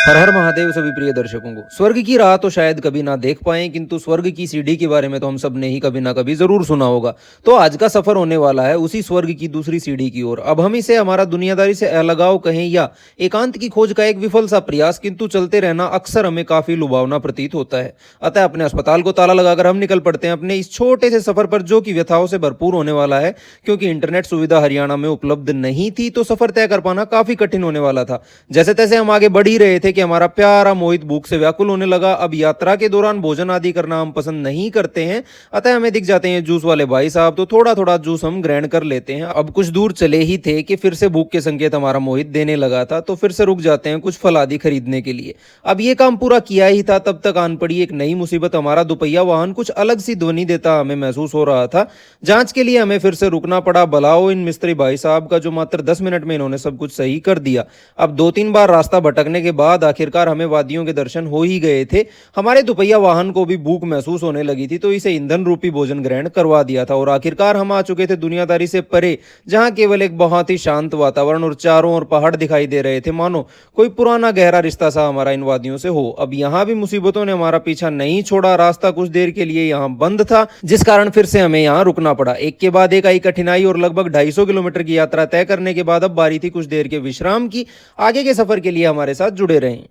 हर हर महादेव सभी प्रिय दर्शकों को। स्वर्ग की राह तो शायद कभी ना देख पाए, किंतु स्वर्ग की सीढ़ी के बारे में तो हम सब ने ही कभी ना कभी जरूर सुना होगा। तो आज का सफर होने वाला है उसी स्वर्ग की दूसरी सीढ़ी की ओर। अब हम इसे हमारा दुनियादारी से अलगाव कहें या एकांत की खोज का एक विफल सा प्रयास, किंतु चलते रहना अक्सर हमें काफी लुभावना प्रतीत होता है। अतः अपने अस्पताल को ताला लगाकर हम निकल पड़ते हैं अपने इस छोटे से सफर पर, जो कि व्यथाओं से भरपूर होने वाला है। क्योंकि इंटरनेट सुविधा हरियाणा में उपलब्ध नहीं थी, तो सफर तय कर पाना काफी कठिन होने वाला था। जैसे तैसे हम आगे बढ़ ही रहे थे कि हमारा प्यारा मोहित भूख से व्याकुल होने लगा। अब यात्रा के दौरान भोजन आदि करना हम पसंद नहीं करते हैं, अतः हमें दिख जाते हैं जूस वाले भाई साहब, तो थोड़ा थोड़ा जूस हम ग्रहण कर लेते हैं। अब कुछ दूर चले ही थे कि फिर से भूख के संकेत हमारा मोहित देने लगा था, तो फिर से रुक जाते हैं कुछ फल आदि खरीदने के लिए। अब ये काम पूरा किया ही था, तब तक आन पड़ी एक नई मुसीबत। हमारा दुपहिया वाहन कुछ अलग सी ध्वनि देता हमें महसूस हो रहा था। जांच के लिए हमें फिर से रुकना पड़ा। भलाओ इन मिस्त्री भाई साहब का, जो मात्र 10 मिनट में इन्होंने सब कुछ सही कर दिया। अब 2-3 बार रास्ता भटकने के बाद आखिरकार हमें वादियों के दर्शन हो ही गए थे। हमारे दुपहिया वाहन को भी भूख महसूस होने लगी थी, तो इसे ईंधन रूपी भोजन ग्रहण करवा दिया था और आखिरकार हम आ चुके थे दुनियादारी से परे, जहां केवल एक बहुत ही शांत वातावरण और चारों ओर पहाड़ दिखाई दे रहे थे, मानो कोई पुराना गहरा रिश्ता सा हमारा इन वादियों से हो। अब यहां भी मुसीबतों ने हमारा पीछा नहीं छोड़ा। रास्ता कुछ देर के लिए यहां बंद था, जिस कारण फिर से हमें यहां रुकना पड़ा। एक के बाद एक आई कठिनाई और लगभग 250 किलोमीटर की यात्रा तय करने के बाद अब बारी थी कुछ देर के विश्राम की। आगे के सफर के लिए हमारे साथ जुड़े रहें।